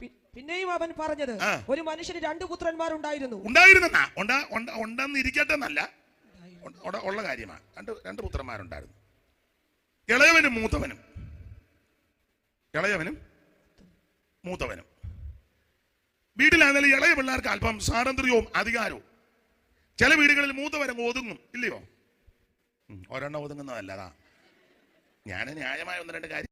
പിന്നെയും അവൻ പറഞ്ഞത്, ഒരു മനുഷ്യന് 2 പുത്രന്മാരുണ്ടായിരുന്നു. ഉണ്ടെന്നിരിക്കട്ടെ എന്നല്ല, ഉള്ള കാര്യമാണ്. രണ്ട് പുത്രന്മാരുണ്ടായിരുന്നു. ഇളയവനും മൂത്തവനും. വീട്ടിലാണെങ്കിലും ഇളയ പിള്ളേർക്ക് അല്പം സ്വാതന്ത്ര്യവും അധികാരവും. ചില വീടുകളിൽ മൂത്തവരങ്ങ് ഒതുങ്ങും, ഇല്ലയോ? ഒരെണ്ണം ഒതുങ്ങുന്നതല്ലതാ. ഞാൻ ന്യായമായ 1-2 കാര്യം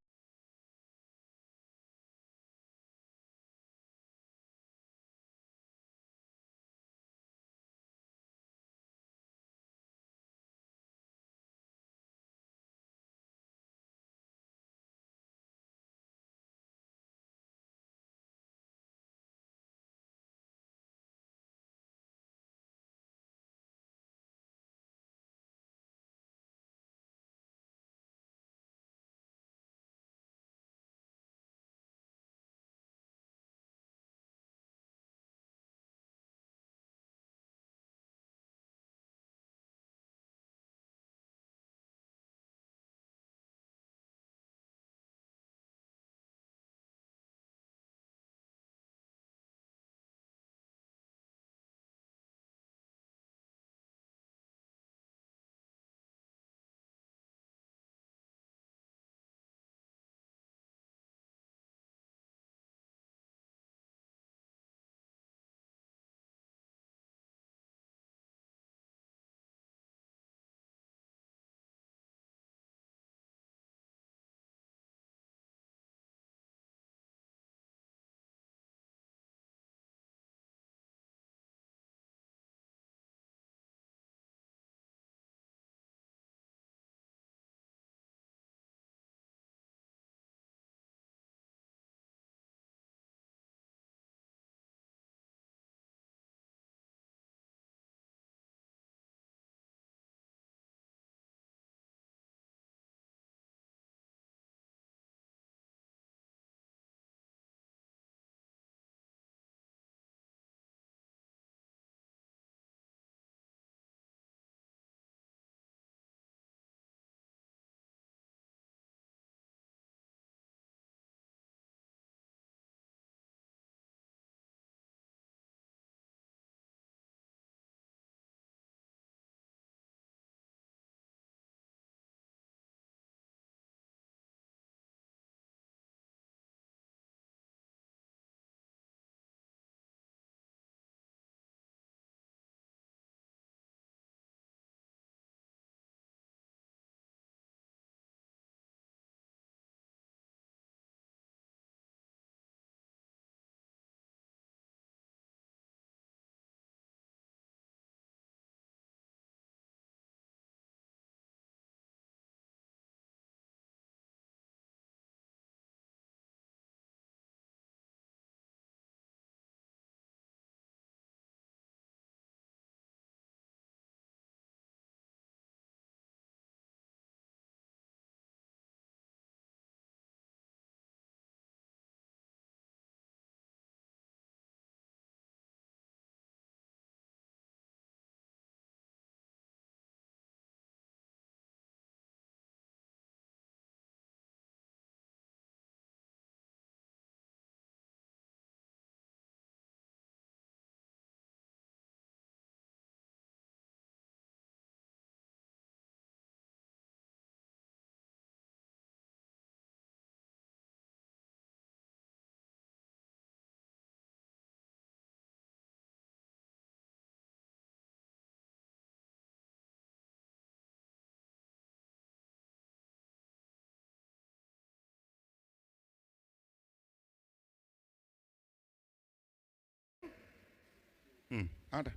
ആട്ടെ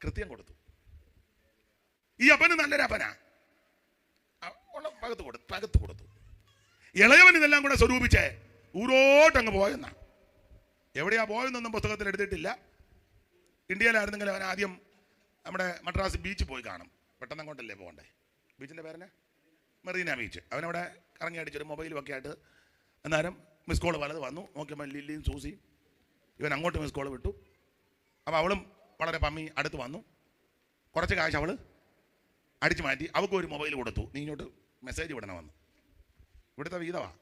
കൃത്യം കൊടുത്തു. ഈ അപ്പന് നല്ലൊരു അപ്പനാ, പകത്ത് കൊടുത്തു. ഇളയവൻ ഇതെല്ലാം കൂടെ സ്വരൂപിച്ചേ ഊരോട്ടങ്ങ് പോയെന്നാ. എവിടെയാ പോയെന്നൊന്നും പുസ്തകത്തിൽ എടുത്തിട്ടില്ല. ഇന്ത്യയിലായിരുന്നെങ്കിൽ അവൻ ആദ്യം നമ്മുടെ മദ്രാസ് ബീച്ച് പോയി കാണും. പെട്ടെന്ന് അങ്ങോട്ടല്ലേ പോകണ്ടേ? ബീച്ചിൻ്റെ പേരനെ മെറീന ബീച്ച്. അവനവിടെ കറങ്ങി അടിച്ചൊരു മൊബൈലും ഒക്കെ ആയിട്ട്. അന്നേരം മിസ് കോൾ പലത് വന്നു. നോക്കിയപ്പോൾ ലില്ലിയും സൂസിയും. ഇവൻ അങ്ങോട്ട് മിസ് കോൾ വിട്ടു. അപ്പോൾ അവളും വളരെ പമ്മി അടുത്ത് വന്നു. കുറച്ച് കാശ് അവൾ അടിച്ചു മാറ്റി അവൾക്ക് ഒരു മൊബൈൽ കൊടുത്തു. നീ ഇങ്ങോട്ട് മെസ്സേജ് വിടണമെന്ന്. ഇവിടുത്തെ വീതമാണ്.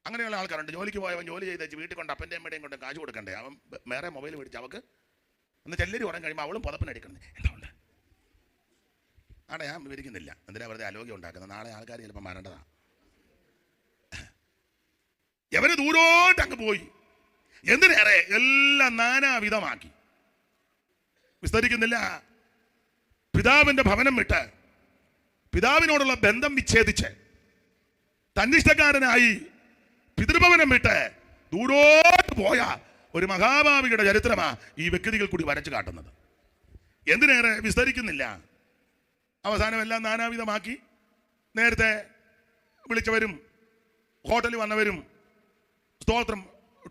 അങ്ങനെയുള്ള ആൾക്കാരുണ്ട്. ജോലിക്ക് പോയവൻ ജോലി ചെയ്തേച്ച് വീട്ടിൽ കൊണ്ട് അപ്പൻ്റെ അമ്മയുടെയും കൊണ്ട് കാശ് കൊടുക്കണ്ടേ, അവൻ വേറെ മൊബൈൽ മേടിച്ച് അവൾക്ക് ഒന്ന് ചെല്ലരി ഉറങ്ങി കഴിയുമ്പോൾ അവളും പുതപ്പിനടിക്കണ്ടേ. എന്താ ഉണ്ട് ആടെ ഞാൻ വിവരിക്കുന്നില്ല, എന്തിനാ വെറുതെ ആലോചന ഉണ്ടാക്കുന്നത്, നാളെ ആൾക്കാർ ചിലപ്പോൾ മരേണ്ടതാണ്. എവന് ദൂരോട്ട് അങ്ങ് പോയി. എന്തിനേറെ എല്ലാം നാനാവിധമാക്കി. വിസ്തരിക്കുന്നില്ല. പിതാവിന്റെ ഭവനം വിട്ട് പിതാവിനോടുള്ള ബന്ധം വിച്ഛേദിച്ച് തന്നിഷ്ടക്കാരനായി പിതൃഭവനം വിട്ട് ദൂരോട്ട് പോയ ഒരു മഹാഭാവിയുടെ ചരിത്രമാ ഈ വ്യക്തികൾ കൂടി വരച്ചു കാട്ടുന്നത്. എന്തിനേറെ വിസ്തരിക്കുന്നില്ല. അവസാനം എല്ലാം നാനാവിധമാക്കി. നേരത്തെ വിളിച്ചവരും ഹോട്ടലിൽ വന്നവരും സ്തോത്രം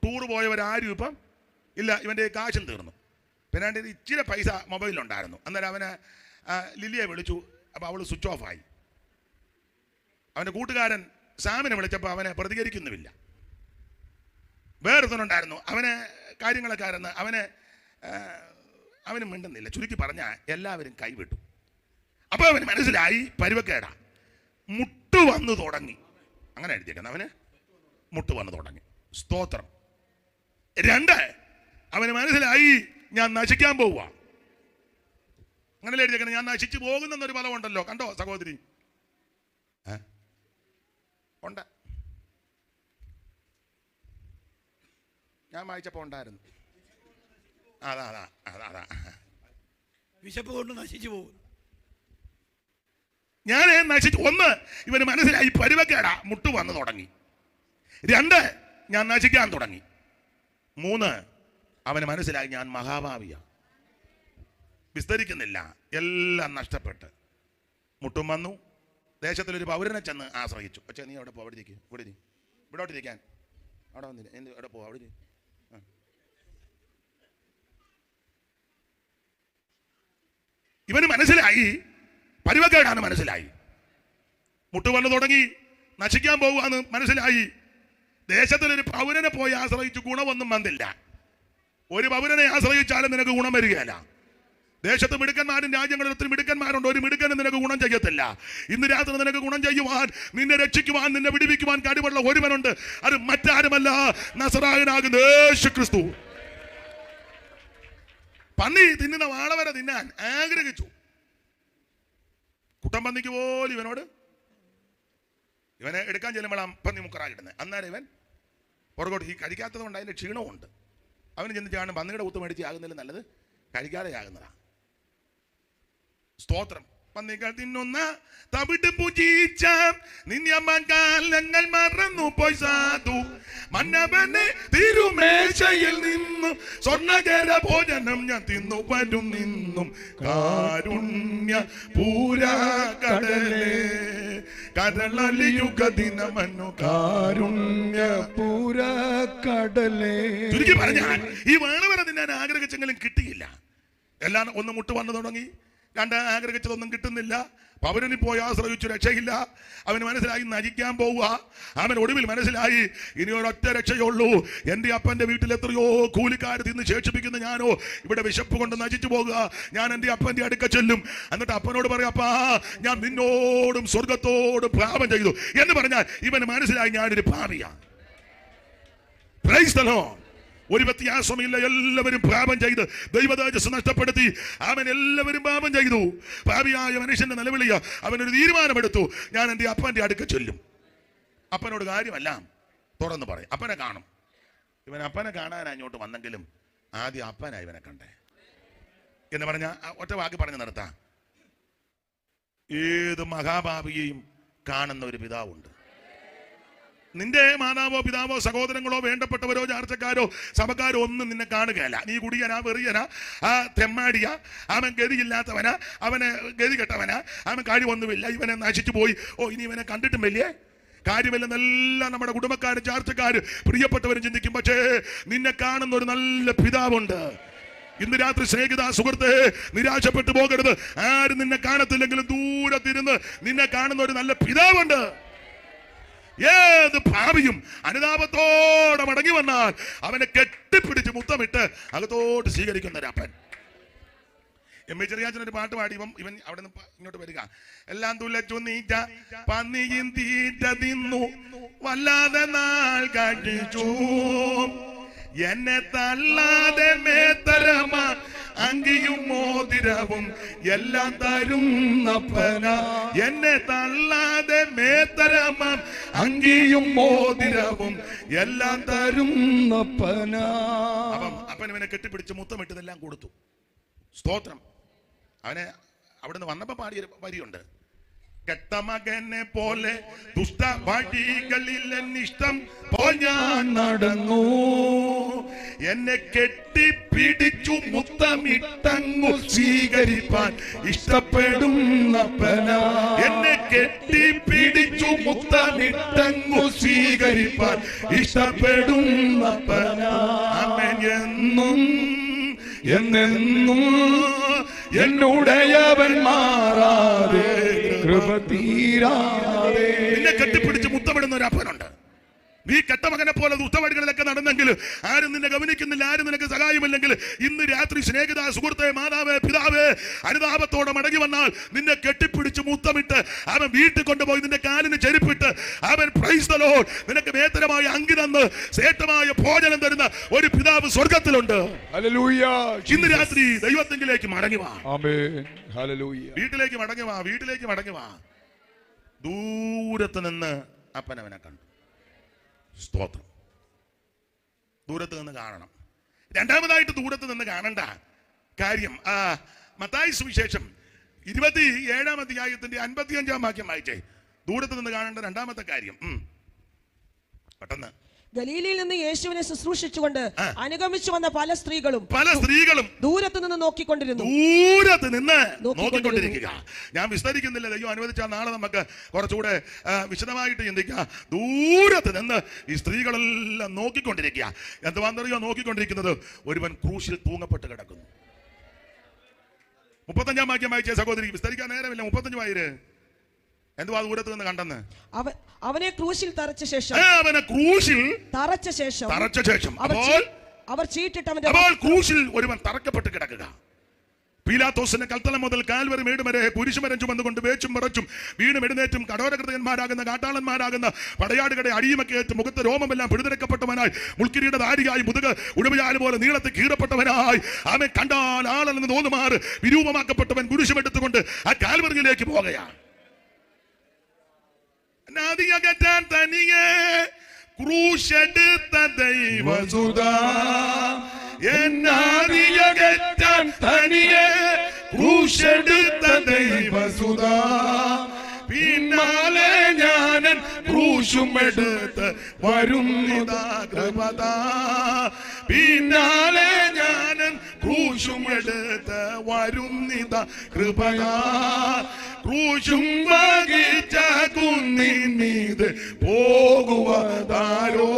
ടൂർ പോയവരാരും ഇപ്പം ഇല്ല, ഇവൻ്റെ കാശിൽ തീർന്നു. പിന്നെ ഇച്ചിരി പൈസ മൊബൈലിലുണ്ടായിരുന്നു. അന്നേരം അവന് ലില്ലിയെ വിളിച്ചു. അപ്പോൾ അവൾ സ്വിച്ച് ഓഫ് ആയി. അവൻ്റെ കൂട്ടുകാരൻ സാമിനെ വിളിച്ചപ്പോൾ അവനെ പ്രതികരിക്കുന്നുമില്ല. വേറൊരുത്തനുണ്ടായിരുന്നു, അവന് കാര്യങ്ങളൊക്കെ ആയിരുന്നു, അവന് മിണ്ടുന്നില്ല. ചുരുക്കി പറഞ്ഞാൽ എല്ലാവരും കൈവിട്ടു. അപ്പോൾ അവന് മനസ്സിലായി പരുവക്കേടാ. മുട്ടു വന്നു തുടങ്ങി. അങ്ങനെ എഴുതിയേക്കുന്നത്, അവന് മുട്ടു വന്നു തുടങ്ങി. സ്തോത്രം. 2, അവന് മനസ്സിലായി ഞാൻ നശിക്കാൻ പോവുക. അങ്ങനെ എഴുതിയേക്കുന്നത്, ഞാൻ നശിച്ചു പോകുന്നൊരു പദമുണ്ടല്ലോ, കണ്ടോ സഹോദരി? ഉണ്ട്, ഞാൻ വായിച്ചപ്പോൾ ഉണ്ടായിരുന്നു. അതാ വിശപ്പ് കൊണ്ട് നശിച്ചു പോകും. ഞാൻ നശിച്ചു. 1, ഇവന് മനസ്സിലായി പരുവക്കേടാ, മുട്ടു വന്നു തുടങ്ങി. 2, ഞാൻ നശിക്കാൻ തുടങ്ങി. 3, അവന് മനസ്സിലായി ഞാൻ മഹാഭാവിയാ. വിസ്തരിക്കുന്നില്ല. എല്ലാം നഷ്ടപ്പെട്ട് മുട്ടും വന്നു. ദേശത്തിലൊരു പൗരനെ ചെന്ന് ആശ്രയിച്ചു. പക്ഷേ നീ അവിടെ പോ, അവിടെ ഇരിക്കും, ഇവിടോട്ടിരിക്കാൻ അവിടെ വന്നില്ല, എന്ത് അവിടെ പോ, അവിടെ ഇവന് മനസ്സിലായി പരുവക്കേടാണ്. മനസ്സിലായി മുട്ടു വന്നു തുടങ്ങി, നശിക്കാൻ പോകുകയെന്ന് മനസ്സിലായി. ദേശത്തിലൊരു പൗരനെ പോയി ആശ്രയിച്ചു, ഗുണമൊന്നും വന്നില്ല. ഒരു പൗരനെ ആശ്രയിച്ചാലും നിനക്ക് ഗുണം വരികയില്ല. ദേശത്ത് മിടുക്കന്മാരും രാജ്യങ്ങളിൽ ഒത്തിരി മിടുക്കന്മാരുണ്ട്, ഒരു മിടുക്കനും നിനക്ക് ഗുണം ചെയ്യത്തില്ല. ഇന്ന് രാത്രി നിനക്ക് ഗുണം ചെയ്യുവാൻ, നിന്നെ രക്ഷിക്കുവാൻ, നിന്നെ വിടിവിക്കുവാൻ കഴിവുള്ള ഒരുവനുണ്ട്. അത് മറ്റാരുമല്ല, നസറായനാകുന്ന യേശുക്രിസ്തു. പന്നി തിന്നുന്ന വാള വരെ തിന്നാൻ ആഗ്രഹിച്ചു. കുട്ടം പന്നിക്ക് പോലും ഇവനെ എടുക്കാൻ ചെല്ലുമ്പോഴാണ് പന്നി മുക്കറാകിടുന്നത്. അന്നേരം ഇവൻ പുറകോട്ട്, ഈ കഴിക്കാത്തത് കൊണ്ട് അതിൻ്റെ ക്ഷീണമുണ്ട്. അവന് ചെന്ന് ചാണ് പന്നിയുടെ കുത്ത് മേടിച്ച് ആകുന്നതിൽ നല്ലത് കഴിക്കാതെ ആകുന്നതാണ്. സ്തോത്രം. പന്നികൾ തിന്നുന്ന തവിട്ട് പൂജിച്ച നിന്യമകാലങ്ങൾ മറന്നു പോയി സാധു. മന്നവനെ തിരുമേശയിൽ നിന്നും സ്വർണ്ണകര ഭോജനം ഞാൻ തിന്നു വരും നിന്നും. കാരുണ്യ പൂരാ കടലേ കരളലിയുഗ ദിനമന്നു. കാരുണ്യ പൂരാ കടലേ. ചുരുക്കി പറഞ്ഞാൽ ഈ വേണവരെ തിന്നാൻ ആഗ്രഹിച്ചെങ്കിലും കിട്ടിയില്ല. എല്ലാം 1 മുട്ട് വന്നു തുടങ്ങി. 2, ആഗ്രഹിച്ചതൊന്നും കിട്ടുന്നില്ല. പൗരനിൽ പോയി ആശ്രയിച്ചു, രക്ഷയില്ല. അവന് മനസ്സിലായി നശിക്കാൻ പോവുക. അവൻ ഒടുവിൽ മനസ്സിലായി ഇനി ഒരൊറ്റ രക്ഷയുള്ളൂ. എൻ്റെ അപ്പൻ്റെ വീട്ടിൽ എത്രയോ കൂലിക്കാർ തിന്ന് ശേഷിപ്പിക്കുന്ന ഞാനോ ഇവിടെ വിശപ്പ് കൊണ്ട് നശിച്ചു പോകുക. ഞാൻ എൻ്റെ അപ്പൻ്റെ അടുക്ക ചെല്ലും, എന്നിട്ട് അപ്പനോട് പറയാം, അപ്പാ ഞാൻ നിന്നോടും സ്വർഗത്തോടും പാപം ചെയ്തു എന്ന് പറഞ്ഞാൽ ഇവന് മനസ്സിലായി ഞാനൊരു പാപിയാണ്. Praise the Lord. ഒരു വ്യത്യാസമില്ല, എല്ലാവരും പാപം ചെയ്ത് ദൈവതേജസ് നഷ്ടപ്പെടുത്തി. അവൻ എല്ലാവരും പാപം ചെയ്തു. പാപിയായ മനുഷ്യന്റെ നിലവിളിയ അവനൊരു തീരുമാനമെടുത്തു, ഞാൻ എൻ്റെ അപ്പൻ്റെ അടുക്ക ചെല്ലും, അപ്പനോട് കാര്യമെല്ലാം തുറന്നു പറയും, അപ്പനെ കാണും. ഇവൻ അപ്പനെ കാണാൻ അങ്ങോട്ട് വന്നെങ്കിലും ആദ്യം അപ്പനായി ഇവനെ കണ്ടേ എന്ന് പറഞ്ഞ ഒറ്റ വാക്ക് പറഞ്ഞു നിർത്താം. ഏത് മഹാഭാവിയെയും കാണുന്ന ഒരു പിതാവുണ്ട്. നിന്റെ മാതാവോ പിതാവോ സഹോദരങ്ങളോ വേണ്ടപ്പെട്ടവരോ ചാർച്ചക്കാരോ സഭക്കാരോ ഒന്നും നിന്നെ കാണുകയല്ല. നീ കുടിയനാ, വെറിയനാ, തെമ്മാടിയാ, അവൻ ഗതിയില്ലാത്തവനാ, അവന് ഗതി കെട്ടവനാ, അവൻ കാര്യമൊന്നുമില്ല, ഇവനെ നശിച്ചു പോയി, ഇനി ഇവനെ കണ്ടിട്ടും വലിയ കാര്യമില്ലെന്നെല്ലാം നമ്മുടെ കുടുംബക്കാരും ചാർച്ചക്കാരും പ്രിയപ്പെട്ടവരും ചിന്തിക്കും. പക്ഷേ നിന്നെ കാണുന്ന ഒരു നല്ല പിതാവുണ്ട്. ഇന്ന് രാത്രി സ്നേഹിത സുഹൃത്തെ, നിരാശപ്പെട്ടു പോകരുത്. ആരും നിന്നെ കാണത്തില്ലെങ്കിലും ദൂരത്തിരുന്ന് നിന്നെ കാണുന്ന ഒരു നല്ല പിതാവുണ്ട്. ഏത് ഭാവിയും അനുതാപത്തോടെ മടങ്ങി വന്നാൽ അവനെ കെട്ടിപ്പിടിച്ച് മുത്തമിട്ട് അകത്തോട്ട് സ്വീകരിക്കുന്ന ഒരപ്പൻ. എം എ ചെറിയാച്ചൻ ഒരു പാട്ട് പാടി ഇവൻ അവിടെ നിന്ന് ഇങ്ങോട്ട് വരിക. എല്ലാം തുലച്ചു നീച്ച പന്നിയും തീറ്റ തിന്നു വല്ലാതെ നാൾ കഴിച്ചു എന്നെ തള്ളാതെ മേത്തരമ അങ്കിയും മോതിരവും എല്ലാം തരുന്നപ്പന എന്നെ തള്ളാതെ മേത്തരമ അങ്കിയും മോതിരവും എല്ലാം തരുന്നപ്പന. അപ്പൻ ഇവനെ കെട്ടിപ്പിടിച്ച് മുത്തമിട്ടതെല്ലാം കൊടുത്തു. സ്തോത്രം. അവനെ അവിടുന്ന് വന്നപ്പോ പാടിയ വരിയുണ്ട്. കെട്ടമകനെ പോലെ ദുഷ്ട വഴികളിൽ എന്നിഷ്ടം പോൽ ഞാൻ നടന്നു എന്നെ കെട്ടിപ്പിടിച്ചു മുത്തമിട്ടങ്ങു സ്വീകരിപ്പാൻ ഇഷ്ടപ്പെടുന്നപ്പന എന്നെ കെട്ടിപ്പിടിച്ചു മുത്തമിട്ടങ്ങു സ്വീകരിപ്പാൻ ഇഷ്ടപ്പെടുന്നപ്പന. അമ്മൻ എന്നും എന്നെന്നും എന്നുടയവൻ മാറാതെ കൃപ തീരാതെ. നിന്നെ കെട്ടിപ്പിടിച്ച് മുത്തമിടുന്ന ഒരു അപ്പനുണ്ട്. നീ കെട്ടമകനെ പോലെ ദുഷ്ടവഴികളിലൊക്കെ നടന്നെങ്കിൽ ആരും നിന്നെ ഗവനിക്കുന്നില്ല, ആരും നിനക്ക് സഹായമില്ലെങ്കിൽ ഇന്ന് രാത്രി സ്നേഹിത, സുഹൃത്തെ, മാതാവേ, പിതാവേ, അനുതാപത്തോടെ മടങ്ങി വന്നാൽ നിന്നെ കെട്ടിപ്പിടിച്ച് മുത്തമിട്ട് അവൻ വീട്ടിൽ കൊണ്ടുപോയി നിന്റെ കാലിന് ചെരുപ്പിട്ട് അവൻ പ്രൈസ് ദി ലോർഡ് നിനക്ക് വേതനമായ അങ്കി തന്ന് ശ്രേഷ്ഠമായ ഭോജനം തരുന്ന ഒരു പിതാവ് സ്വർഗത്തിലുണ്ട്. ഹല്ലേലൂയ. ഇന്ന് രാത്രി ദൈവത്തിലേക്ക് മടങ്ങി വാ. ആമേൻ. ഹല്ലേലൂയ. വീട്ടിലേക്ക് മടങ്ങി വാ, വീട്ടിലേക്ക് മടങ്ങി വാ. ദൂരത്ത് നിന്ന് അപ്പനവനെ കണ്ടു. സ്തോത്രം. ദൂരത്ത് നിന്ന് കാണണം. രണ്ടാമതായിട്ട് ദൂരത്ത് നിന്ന് കാണണ്ട കാര്യം മത്തായി സുവിശേഷം 27-ാം അധ്യായത്തിന്റെ 55-ാം വാക്യം വായിച്ചേ. ദൂരത്ത് നിന്ന് കാണേണ്ട രണ്ടാമത്തെ കാര്യം. പെട്ടെന്ന്. ഗലീലയിൽ നിന്ന് യേശുവിനെ ശുശ്രൂഷിച്ചുകൊണ്ട് അനുഗമിച്ചു വന്ന പല സ്ത്രീകളും ദൂരത്ത് നിന്ന് നോക്കിക്കൊണ്ടിരിക്കുക. ഞാൻ വിസ്തരിക്കുന്നില്ല, ദൈവം അനുവദിച്ചാൽ നാളെ നമുക്ക് കുറച്ചുകൂടെ വിശദമായിട്ട് ചിന്തിക്കാം. ദൂരത്ത് നിന്ന് ഈ സ്ത്രീകളെല്ലാം നോക്കിക്കൊണ്ടിരിക്കുക. എന്തുവാണെന്നറിയോ നോക്കിക്കൊണ്ടിരിക്കുന്നത്? ഒരുവൻ ക്രൂശിൽ തൂങ്ങപ്പെട്ട് കിടക്കുന്നു. 35-ാം വാക്യം വായിച്ച സഹോദരി, വിസ്തരിക്കാൻ നേരമില്ല. 35 വായിര്. എന്തുവാ ദൂരത്ത് നിന്ന് കണ്ടെന്ന്? അവനെ ക്രൂശിൽ തറച്ച ശേഷം അവർ ചീട്ടിട്ട് ക്രൂശിൽ ഒരുവൻ തറക്കപ്പെട്ട് കിടക്കുക. പീലാത്തോസിന്റെ കൽത്തളം മുതൽ കാൽവരി മേട് വരെ കുരിശുമരം ചുമന്നുകൊണ്ട് വേച്ചും മറച്ചും വീണും എഴുന്നേറ്റും കടോരകൃതന്മാരാകുന്ന കാട്ടാളന്മാരാകുന്ന പടയാടുകളുടെ അടിയുമൊക്കെയേറ്റ് മുഖത്ത് രോമമെല്ലാം പിഴുതെടുക്കപ്പെട്ടവനായി മുൾക്കിരീട ധാരിയായി മുതുക് ഉടുമയാല് പോലെ നീളത്തിൽ കീറപ്പെട്ടവനായി അവൻ കണ്ടാൽ ആളെന്ന് തോന്നുമാറ് വിരൂപമാക്കപ്പെട്ടവൻ കുരിശുമെടുത്തുകൊണ്ട് ആ കാൽവരിയിലേക്ക് പോകുകയാണ്. നദിയകറ്റാൻ തനിയെ ക്രൂശെടുത്ത ദൈവസുത എന്നതിയകറ്റാൻ തനിയെ ക്രൂശെടുത്ത ദൈവസുത പിന്നാലെ ഞാനൻ ക്രൂശുമെടുത്ത് വരുന്നിതാ കൃപത പിന്നാലെ ഞാനൻ ക്രൂശുമെടുത്ത് വരുന്നിതാ കൃപത ക്രൂശും വഹിച്ച കുന്നിന്മീത് പോകുവതാരോ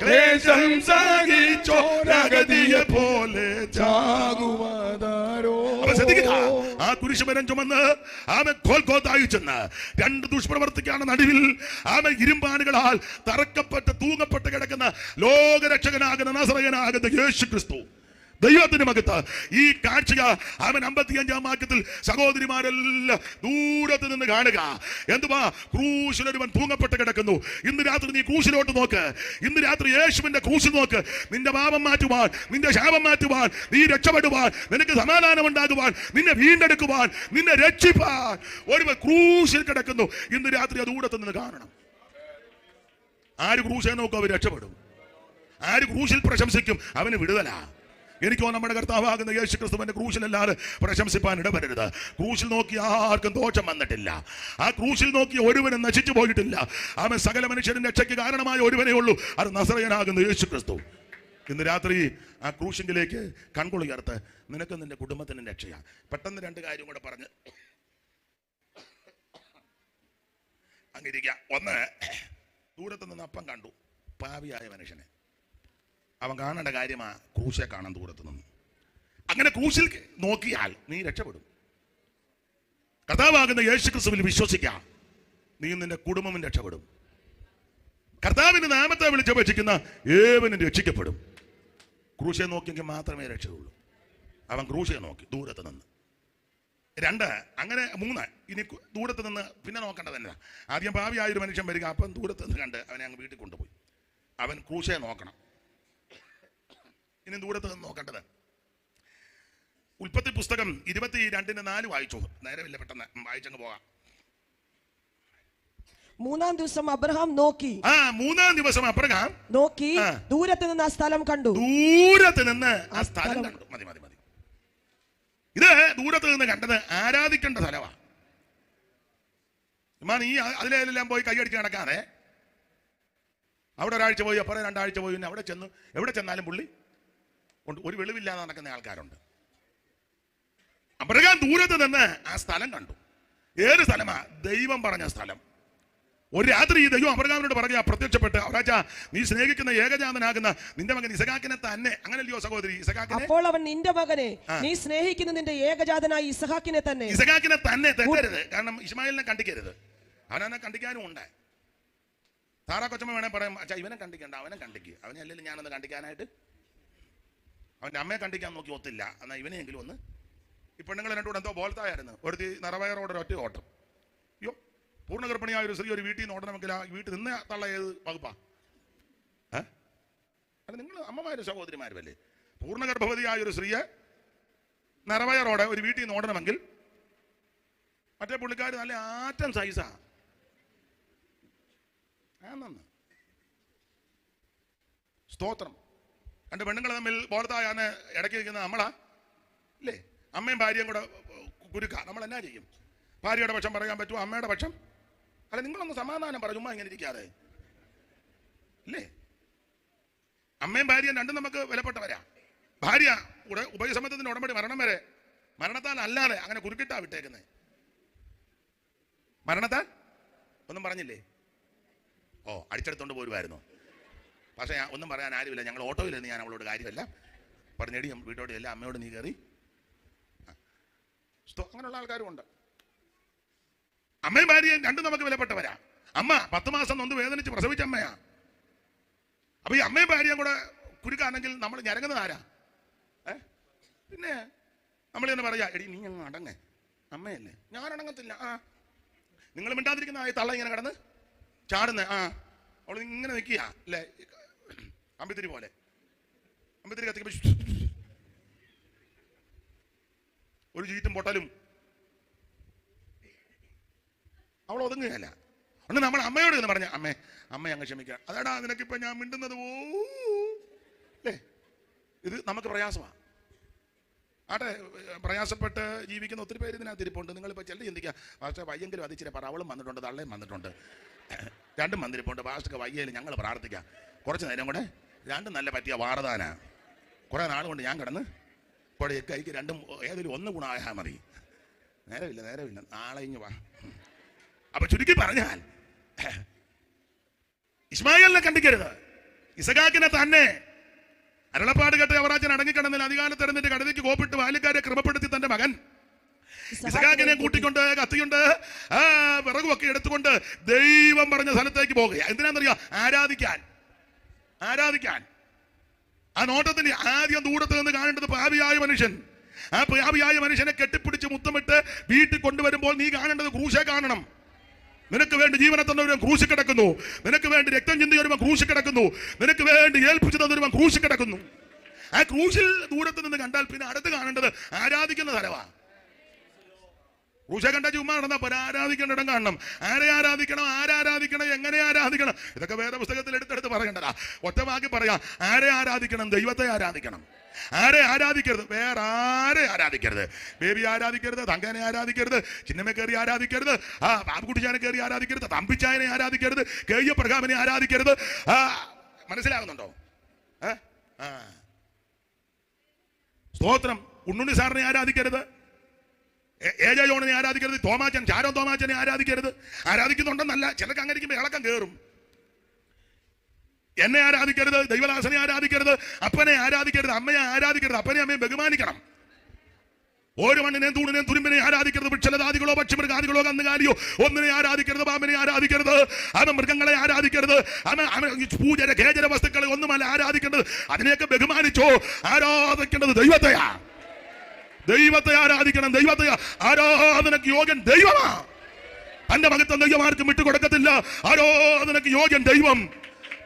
ക്ലേശം സഹിച്ചോ രഗതിയെ പോലെ ചാകുവതാരോ. ആ കുരിശുമരം ചുമന്ന് ആമൻ ഗോൽഗോഥായിൽ ചെന്ന് രണ്ട് ദുഷ്പ്രവർത്തിക്കാണ് നടുവിൽ ആമൻ ഇരുമ്പാനുകളാൽ തറക്കപ്പെട്ട് തൂങ്ങപ്പെട്ട് കിടക്കുന്ന ലോകരക്ഷകനാകുന്ന നസറയനാകുന്ന യേശു ക്രിസ്തു ദൈവത്തിന് മകത്ത് ഈ കാഴ്ച അവൻ 55-ാം വാക്യത്തിൽ സഹോദരിമാരെല്ലാം ദൂരത്ത് നിന്ന് കാണുക. എന്തുവാ? ക്രൂശിലൊരുവൻ തൂങ്ങപ്പെട്ട് കിടക്കുന്നു. ഇന്ന് രാത്രി നീ ക്രൂശിലോട്ട് നോക്ക്. ഇന്ന് രാത്രി യേശുവിന്റെ ക്രൂശിൽ നോക്ക്. നിന്റെ പാപം മാറ്റുവാൻ, നിന്റെ ശാപം മാറ്റുവാൻ, നീ രക്ഷപ്പെടുവാൻ, നിനക്ക് സമാധാനം ഉണ്ടാകുവാൻ, നിന്നെ വീണ്ടെടുക്കുവാൻ, നിന്നെ രക്ഷിപ്പാൻ ഒരുവൻ ക്രൂശിൽ കിടക്കുന്നു. ഇന്ന് രാത്രി അത് ദൂരത്ത് നിന്ന് കാണണം. ആര് ക്രൂശിനെ നോക്കും അവൻ രക്ഷപ്പെടും. ആര് ക്രൂശിൽ പ്രശംസിക്കും അവന് വിടുതലാ. എനിക്കോ നമ്മുടെ കർത്താവാകുന്ന യേശു ക്രിസ്തുവിന്റെ ക്രൂശിലല്ലാതെ പ്രശംസിപ്പാൻ ഇടവരരുത്. ക്രൂശിൽ നോക്കി ആർക്കും ദോഷം വന്നിട്ടില്ല. ആ ക്രൂശിൽ നോക്കി ഒരുവനും നശിച്ചു പോയിട്ടില്ല. അവൻ സകല മനുഷ്യരുടെ രക്ഷയ്ക്ക് കാരണമായ ഒരുവനേ ഉള്ളൂ, അത് നസറയനാകുന്ന യേശു ക്രിസ്തു. ഇന്ന് രാത്രി ആ ക്രൂശിങ്കിലേക്ക് കൺകുളിയർത്ത് നിനക്ക് നിന്റെ കുടുംബത്തിന് രക്ഷയാ. പെട്ടെന്ന് രണ്ട് കാര്യം കൂടെ പറഞ്ഞ് അങ്ങിരിക്കാം. ഒന്ന്, ദൂരത്ത് നിന്ന് അപ്പം കണ്ടു പാപിയായ മനുഷ്യനെ. അവൻ കാണേണ്ട കാര്യമാ ക്രൂശെ കാണാൻ ദൂരത്ത് നിന്ന്. അങ്ങനെ ക്രൂശിൽ നോക്കിയാൽ നീ രക്ഷപ്പെടും. കർത്താവാകുന്ന യേശു ക്രിസ്തുവിൽ വിശ്വസിക്കാം, നീ നിന്റെ കുടുംബം രക്ഷപ്പെടും. കർത്താവിന്റെ നാമത്തെ വിളിച്ചപേക്ഷിക്കുന്ന ഏവനും രക്ഷിക്കപ്പെടും. ക്രൂശെ നോക്കിയെങ്കിൽ മാത്രമേ രക്ഷയുള്ളൂ. അവൻ ക്രൂശിയെ നോക്കി ദൂരത്ത് നിന്ന്. 2, അങ്ങനെ 3, ഇനി ദൂരത്ത് നിന്ന് പിന്നെ നോക്കേണ്ടത് തന്നെ. ആദ്യം പാപിയായ ഒരു മനുഷ്യൻ വരിക, അപ്പം ദൂരത്ത് നിന്ന് കണ്ട് അവനെ അങ്ങ് വീട്ടിൽ കൊണ്ടുപോയി. അവൻ ക്രൂശയെ നോക്കണം. ഇനി ദൂരത്ത് നിന്ന് നോക്കേണ്ടത് ഉൽപ്പത്തി പുസ്തകം 22:4 വായിച്ചു. നേരമില്ല, പെട്ടെന്ന് വായിച്ചങ്ങ് പോകാം. 3-ാം ദിവസം അബ്രഹാം നോക്കി. 3-ാം ദിവസം അബ്രഹാം നോക്കി ദൂരത്ത് നിന്ന് ആ സ്ഥലം കണ്ടു. ദൂരത്ത് നിന്ന് ആ സ്ഥലം കണ്ടു. മതി. ഇത് ദൂരത്ത് നിന്ന് കണ്ടത് ആരാധിക്കേണ്ട സ്ഥലമാണ്. നീ അതിലെല്ലാം പോയി കൈയടിച്ച് നടക്കാതെ അവിടെ ഒരാഴ്ച പോയി, അപ്പുറം 2 ആഴ്ച പോയി, പിന്നെ അവിടെ ചെന്ന് എവിടെ ചെന്നാലും പുള്ളി ഒരു വെളിവില്ലാതെ നടക്കുന്ന ആൾക്കാരുണ്ട്. അബ്രഹാം ദൂരത്ത് നിന്ന് ആ സ്ഥലം കണ്ടു. ഏത് സ്ഥലമാ? ദൈവം പറഞ്ഞ സ്ഥലം. ഒരു രാത്രി ഈ ദൈവം അബ്രഹാമിനോട് പറഞ്ഞ പ്രത്യക്ഷപ്പെട്ട്, അവരാച്ചാ നീ സ്നേഹിക്കുന്ന ഏകജാതനാകുന്ന നിന്റെ മകൻ ഇസഹാക്കിനെ തന്നെ, അങ്ങനല്ലയോ സഹോദരി? ഇസഹാക്കിനെ, അപ്പോൾ അവൻ നിന്റെ മകനെ, നീ സ്നേഹിക്കുന്ന നിന്റെ ഏകജാതനായ ഇസഹാക്കിനെ തന്നെ തെറ്റരുത്. കാരണം ഇസ്മായിലിനെ കണ്ടിക്കരുത്. അവനെ കണ്ടിക്കാനും ഉണ്ട്. താറാ കൊച്ചമ്മ വേണേ പറയാം, അച്ഛാ ഇവനെ കണ്ടിക്കണ്ട, അവനെ കണ്ടിക്കുക. അവനെ അല്ലെങ്കിലും ഞാനൊന്ന് കണ്ടിക്കാനായിട്ട്. അവൻ്റെ അമ്മയെ കണ്ടിക്കാൻ നോക്കി ഒത്തില്ല, എന്നാൽ ഇവനെയെങ്കിലും ഒന്ന്. ഈ പെണ്ണുങ്ങൾ 2 കൂടെ എന്തോ ബോൾത്തായിരുന്നു. ഒരു നിറവയറോടെ ഒറ്റ ഓട്ടം. അയ്യോ, പൂർണ്ണ ഗർഭിണിയായ ഒരു സ്ത്രീ ഒരു വീട്ടിൽ നിന്ന് ഓടണമെങ്കിൽ ആ വീട്ടിൽ നിന്ന് തള്ള ഏത് വകുപ്പാ? അല്ല, നിങ്ങൾ അമ്മമാരും സഹോദരിമാരും അല്ലേ? പൂർണ്ണ ഗർഭവതിയായ ഒരു സ്ത്രീയെ നിറവയറോടെ ഒരു വീട്ടിൽ നിന്ന് ഓടണമെങ്കിൽ മറ്റേ പുള്ളിക്കാർ നല്ല ആറ്റം സൈസാ. സ്തോത്രം. 2 പെണ്ണുങ്ങൾ തമ്മിൽ ബോളത്തായാണ് ഇടയ്ക്ക് ഇരിക്കുന്ന നമ്മളാ അല്ലേ? അമ്മയും ഭാര്യയും കൂടെ കുരുക്ക. നമ്മൾ എന്നാ ചെയ്യും? ഭാര്യയുടെ പക്ഷം പറയാൻ പറ്റുമോ? അമ്മയുടെ പക്ഷം? അല്ല, നിങ്ങളൊന്ന് സമാധാനം പറ, ചുമ്മാ ഇങ്ങനെ ഇരിക്കാതെ അല്ലേ? അമ്മയും ഭാര്യയും 2 നമുക്ക് വിലപ്പെട്ടവരാ. ഭാര്യ ഉഭയസമ്മതത്തിന്റെ ഉടമ്പടി മരണം വരെ, മരണത്താൽ അല്ലാതെ അങ്ങനെ കുരുക്കിട്ടാ വിട്ടേക്കുന്നത്. മരണത്താൽ ഒന്നും പറഞ്ഞില്ലേ? അടിച്ചെടുത്തോണ്ട് പോരുമായിരുന്നു. പക്ഷെ ഞാൻ ഒന്നും പറയാൻ ആരുമില്ല. ഞങ്ങൾ ഓട്ടോയിലെന്ന് ഞാൻ അവളോട് കാര്യമല്ല പറഞ്ഞേടി, വീട്ടോട് എല്ലാം അമ്മയോട് നീ കയറി. അങ്ങനെയുള്ള ആൾക്കാരും ഉണ്ട്. അമ്മയും ഭാര്യയും 2 നമുക്ക് വിലപ്പെട്ടവരാ. അമ്മ 10 മാസം നൊന്ത് വേദനിച്ച് പ്രസവിച്ച അമ്മയാ. അപ്പൊ ഈ അമ്മയും ഭാര്യയും കൂടെ കുരുക്കാണെങ്കിൽ നമ്മൾ ഞരങ്ങുന്നത് ആരാ? പിന്നെ നമ്മൾ തന്നെ പറയാ, എടി നീ അങ്ങ് അടങ്ങേ, അമ്മയല്ലേ. ഞാൻ അടങ്ങത്തില്ല. നിങ്ങൾ മിണ്ടാതിരിക്കുന്ന ആ തള്ള ഇങ്ങനെ കിടന്ന് ചാടുന്ന അവൾ ഇങ്ങനെ നിൽക്കുക അല്ലേ? അമ്പിത്തിരി പോലെ. അമ്പിത്തിരി കത്തിക്കുമ്പോ ഒരു ചീറ്റും പൊട്ടലും. അവൾ ഒതുങ്ങുകയല്ല. അന്ന് നമ്മൾ അമ്മയോട് എന്ന് പറഞ്ഞ, അമ്മ അങ്ങ് ക്ഷമിക്കുക. അതാടാ നിനക്കിപ്പോ ഞാൻ മിണ്ടുന്നത് അല്ലേ? ഇത് നമുക്ക് പ്രയാസമാണ്. ആട്ടെ, പ്രയാസപ്പെട്ട് ജീവിക്കുന്ന ഒത്തിരി പേര് ഇതിനകത്ത് ഇരിപ്പുണ്ട്. നിങ്ങളിപ്പോൾ ചിന്തിക്കുക, പക്ഷേ വയ്യെങ്കിലും അതിച്ചിരി പറ. അവളും വന്നിട്ടുണ്ട്, തള്ളയും വന്നിട്ടുണ്ട്, 2 വന്നിരിപ്പുണ്ട്. പാസ്റ്റൊക്കെ വയ്യയിൽ ഞങ്ങൾ പ്രാർത്ഥിക്കാം. കുറച്ച് നേരം കൂടെ 2 നല്ല പറ്റിയ വാർതാനാ. കുറേ നാൾ കൊണ്ട് ഞാൻ കിടന്ന് ഇപ്പോൾ കൈക്ക് 2 ഏതൊരു 1 ഗുണമായാൽ മതി. നേരമില്ല, നാളെ ഇങ്ങ് വാ. അപ്പൊ ചുരുക്കി പറഞ്ഞാൽ, ഇസ്മായിലിനെ കണ്ടിക്കരുത്, ഇസഹാക്കിനെ തന്നെ. അരുളപ്പാട് കേട്ട് അവറാച്ചൻ അടങ്ങിക്കിടന്നിൽ അധികാലത്ത് ഇറന്നിട്ട് കടലിലേക്ക് കോപ്പിട്ട് ബാല്യക്കാരെ ക്രമപ്പെടുത്തി തന്റെ മകൻ ഇസഹാക്കിനെ കൂട്ടിക്കൊണ്ട് കത്തിയുണ്ട് വിറകുമൊക്കെ എടുത്തുകൊണ്ട് ദൈവം പറഞ്ഞ സ്ഥലത്തേക്ക് പോകുക. എന്തിനാണെന്നറിയാം? ആരാധിക്കാൻ. ആ നോട്ടത്തിന് ആദ്യം ദൂരത്ത് നിന്ന് കാണേണ്ടത് പാപിയായ മനുഷ്യൻ. ആ പാപിയായ മനുഷ്യനെ കെട്ടിപ്പിടിച്ച് മുത്തമിട്ട് വീട്ടിൽ കൊണ്ടുവരുമ്പോൾ നീ കാണേണ്ടത് ക്രൂശെ കാണണം. നിനക്ക് വേണ്ടി ജീവനെ തന്നവരും ക്രൂശി കിടക്കുന്നു. നിനക്ക് വേണ്ടി രക്തം ചിന്തി വരുമ്പോൾ ക്രൂശി കിടക്കുന്നു. നിനക്ക് വേണ്ടി ഏൽപ്പിച്ചു തന്നവരും ക്രൂശി കിടക്കുന്നു. ആ ക്രൂശിൽ ദൂരത്ത് നിന്ന് കണ്ടാൽ പിന്നെ അടുത്ത് കാണേണ്ടത് ആരാധിക്കുന്ന സ്ഥലമാണ്. ക്രൂശ കണ്ട ചുമ്മാ നടന്നാ ആരാധിക്കേണ്ട ഇടം കാണണം. ആരാധിക്കണം, എങ്ങനെ ആരാധിക്കണം, ഇതൊക്കെ വേദപുസ്തകത്തിൽ എടുത്തെടുത്ത് പറയേണ്ടതാ. ഒറ്റവാക്കി പറയാം, ആരെ ആരാധിക്കണം? ദൈവത്തെ ആരാധിക്കണം. ആരെ ആരാധിക്കരുത്? വേറെ ആരെ ആരാധിക്കരുത്. ബേബി ആരാധിക്കരുത്, തങ്കനെ ആരാധിക്കരുത്, ചിന്നമ്മ കയറി ആരാധിക്കരുത്, ബാബുക്കുട്ടിച്ചാനെ കയറി ആരാധിക്കരുത്, തമ്പിച്ചായനെ ആരാധിക്കരുത്, കെയ്യ പ്രകാമനെ ആരാധിക്കരുത്. മനസ്സിലാകുന്നുണ്ടോ? സ്തോത്രം. ഉണ്ണുണ്ണി സാറിനെ ആരാധിക്കരുത്, ഏജയോണിനെ ആരാധിക്കരുത്, ചാരോ തോമാച്ചനെ ആരാധിക്കരുത്. ആരാധിക്കുന്നുണ്ടെന്നല്ല, ചിലക്ക് അങ്ങനെ ഇരിക്കുമ്പോൾ ഇളക്കം കയറും. എന്നെ ആരാധിക്കരുത്, ദൈവദാസനെ ആരാധിക്കരുത്, അപ്പനെ ആരാധിക്കരുത്, അമ്മയെ ആരാധിക്കരുത്. അപ്പനെ അമ്മയെ ബഹുമാനിക്കണം. ഓരോ മണ്ണിനെയും തൂണിനെയും തുരുമ്പിനെ ആരാധിക്കരുത്. വൃക്ഷലതാദികളോ പക്ഷിമൃഗാദികളോ കന്നുകാലിയോ ഒന്നിനെ ആരാധിക്കരുത്. പാമ്പിനെ ആരാധിക്കരുത്. അവൻ മൃഗങ്ങളെ ആരാധിക്കരുത്. പൂജര ഖേജര വസ്തുക്കളെ ഒന്നുമല്ല ആരാധിക്കേണ്ടത്. അതിനെയൊക്കെ ബഹുമാനിച്ചോ. ആരാധിക്കേണ്ടത് ദൈവത്തെയാ. ദൈവത്തെ ആരാധിക്കണം. ദൈവത്തെ ആരാധനക്ക് യോഗ്യൻ ദൈവമാ. തന്റെ മകത്വം ദൈവം ആർക്കും വിട്ടുകൊടുക്കത്തില്ല. ആരാധനക്ക് യോഗ്യൻ ദൈവം.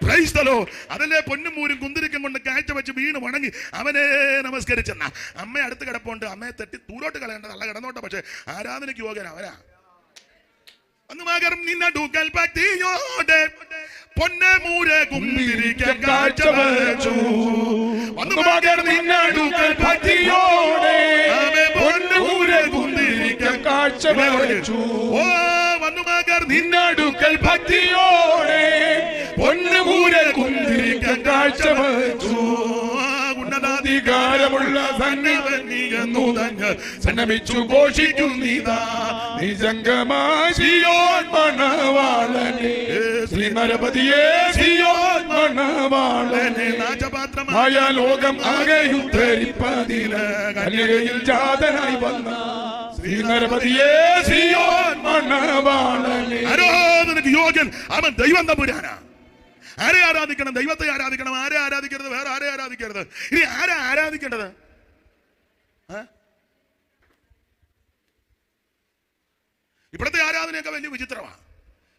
Praise the Lord. അതല്ലേ പൊന്നും മൂരും കുന്തിരിക്കും കൊണ്ട് കാഴ്ച വെച്ച് വീണ് വണങ്ങി അവനെ നമസ്കരിച്ചെന്ന. അമ്മ അടുത്ത് കിടപ്പുണ്ട്, അമ്മയെ തട്ടി ദൂരോട്ട് കളയേണ്ടത് അല്ല, കിടന്നോട്ടെ. പക്ഷെ ആരാധനയ്ക്ക് യോഗ്യൻ അവനാ. നിന്നടുക്കൽ പറ്റിയോടെ പൊന്നമൂരെ കുന്തിരിക്കാൻ കാഴ്ച വെച്ചു. നിന്നടുക്കൽ പറ്റിയോടെ പൊന്നമൂരെ കുന്തിരിക്കാൻ കാഴ്ച വെച്ചു. ഓ വന്നുമാകർ നിന്നടുക്കൽ ഭക്തിയോടെ പൊന്നമൂരെ കുന്തിരിക്കാൻ കാഴ്ച വെച്ചു. ഉന്നതാധികാരമുള്ള സന്നമിച്ചു ഘോഷിക്കുന്നീതാ നിജംഗമായ സിയോൻ മണവാളനെ, ശ്രീനരപതിയെ സിയോൻ മണവാളനെ, നാചപാത്രമായ ലോകം ആകെ ഉദ്ധരിപ്പതിന് കന്യകയിൽ ജാതനായി വന്ന ശ്രീനരപതിയെ സിയോൻ മണവാളനെ. ആരാധനക്ക് യോഗ്യൻ അവൻ ദൈവം തമ്പുരാനാ. ആരെ ആരാധിക്കണം? ദൈവത്തെ ആരാധിക്കണം. ആരെ ആരാധിക്കരുത്? വേറെ ആരെ ആരാധിക്കരുത്? ഇനി ആരെ ആരാധിക്കേണ്ടത്? ഇപ്പോഴത്തെ ആരാധനയൊക്കെ വലിയ വിചിത്രമാണ്.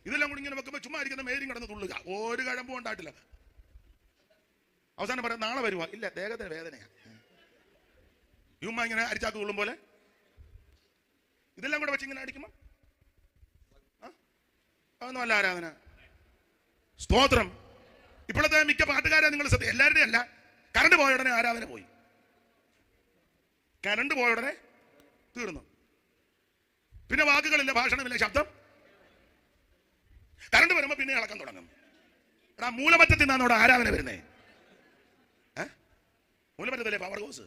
ഇതെല്ലാം കൂടി ഇങ്ങനെ വെക്കുമ്പോൾ ചുമ്മാ ഇരിക്കുന്ന മേരിയും കിടന്ന് തുള്ളുക, ഒരു കഴമ്പും ഉണ്ടായിട്ടില്ല. അവസാനം പറയാം നാളെ വരുവാ. ഇല്ല, ദേഹത്തിന് വേദനയാ. യുമ്മ ഇങ്ങനെ അരിച്ചാക്ക് തുള്ളും പോലെ ഇതെല്ലാം കൂടെ വെച്ച് ഇങ്ങനെ അടിക്കുമ്പോ അതൊന്നും അല്ല ആരാധന. സ്തോത്രം. ഇപ്പോഴത്തെ മിക്ക പാട്ടുകാരെ നിങ്ങൾ എല്ലാവരുടെയും അല്ല. കറണ്ട് പോയ ഉടനെ ആരാധന പോയി. കറണ്ട് പോയ ഉടനെ തീർന്നു. പിന്നെ വാക്കുകളില്ല, ഭാഷണമില്ല, ശബ്ദം. കറണ്ട് വരുമ്പോ പിന്നെ ഇളക്കം തുടങ്ങും. എടാ, മൂലമറ്റത്തിൽ നിന്നാണ് അവിടെ ആരാധന വരുന്നേ. മൂലമറ്റത്തല്ലേ പവർ ഹൗസ്?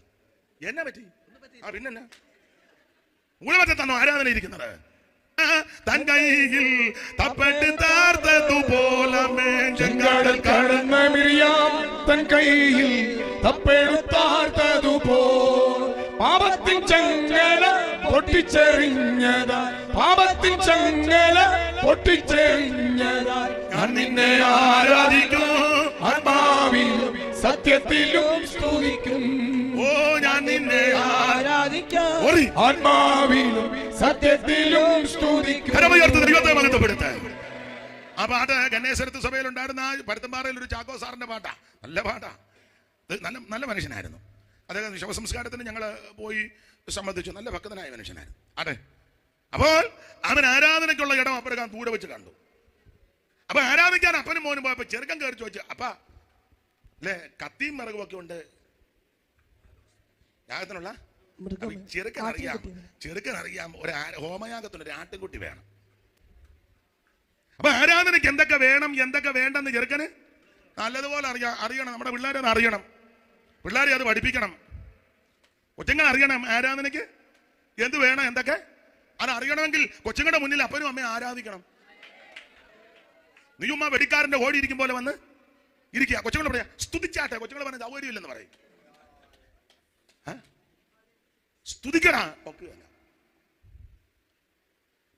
എന്നാ പറ്റി? പിന്നെന്നാ മൂലമറ്റത്താണോ ആരാധന ഇരിക്കുന്നത്? തൻ കൈയിൽ തപ്പട്ട് താർത്തതുപോലെ ചെങ്കടൽ കടന്ന മിരിയാം തൻ കൈയിൽ തപ്പെടുത്താർത്തതുപോൽ പാപത്തിൻ ചങ്ങല പൊട്ടിച്ചെറിഞ്ഞതാ, പാപത്തിൻ ചങ്ങല പൊട്ടിച്ചെറിഞ്ഞതാ. ഞാൻ നിന്നെ ആരാധിക്കും, ആത്മാവിലും സത്യത്തിലും സ്തുതിക്കും. ഓ ഞാൻ നിന്നെ ആരാധിക്കാം, ആത്മാവിലും സത്യത്തിലും സ്തുതിക്കും. ദൈവത്തെ മഹത്വപ്പെടുത്താൻ. ആ പാട്ട് ഗണേശ്വരത്ത് സഭയിലുണ്ടായിരുന്ന പരുത്തമ്പാറയിൽ ഒരു ചാക്കോ സാറിന്റെ പാട്ടാ. നല്ല പാട്ടാ. നല്ല മനുഷ്യനായിരുന്നു അദ്ദേഹം. ശവസംസ്കാരത്തിന് ഞങ്ങൾ പോയി സംബന്ധിച്ചു. നല്ല ഭക്തനായ മനുഷ്യനായിരുന്നു. അതെ. അപ്പോൾ അവൻ ആരാധനയ്ക്കുള്ള ഇടം അപ്പുറം ദൂരെ വെച്ച് കണ്ടു. അപ്പൊ ആരാധിക്കാൻ അപ്പനും മോനും പോയപ്പോ ചെറുക്കൻ കയറി ചോദിച്ചു, അപ്പാ അല്ലേ കത്തിയും മറകും ഒക്കെ ഉണ്ട് യാഗത്തിനുള്ള? ചെറുക്കൻ അറിയാം ഒരു ഹോമയാഗത്തിന് ഒരു ആട്ടിൻകുട്ടി വേണം. അപ്പൊ ആരാധനയ്ക്ക് എന്തൊക്കെ വേണം എന്തൊക്കെ വേണ്ടെന്ന് ചെറുക്കന് നല്ലതുപോലെ അറിയണം. നമ്മുടെ പിള്ളേരെ അത് അറിയണം. പിള്ളേരെ അത് പഠിപ്പിക്കണം. കൊച്ചുങ്ങൾ അറിയണം ആരാധനയ്ക്ക് എന്ത് വേണം എന്തൊക്കെ. അത് അറിയണമെങ്കിൽ കൊച്ചുങ്ങളുടെ മുന്നിൽ അപ്പനും അമ്മയും ആരാധിക്കണം. നീയുമ്മ വെടിക്കാരന്റെ ഓടി ഇരിക്കും പോലെ വന്ന് ഇരിക്കുക. കൊച്ചുങ്ങൾ പറയാ സ്തുതിച്ചാട്ടെ. കൊച്ചുങ്ങൾ പറഞ്ഞ സൗകര്യമില്ലെന്ന് പറയും. സ്തുതിക്കണ ഒക്കെ.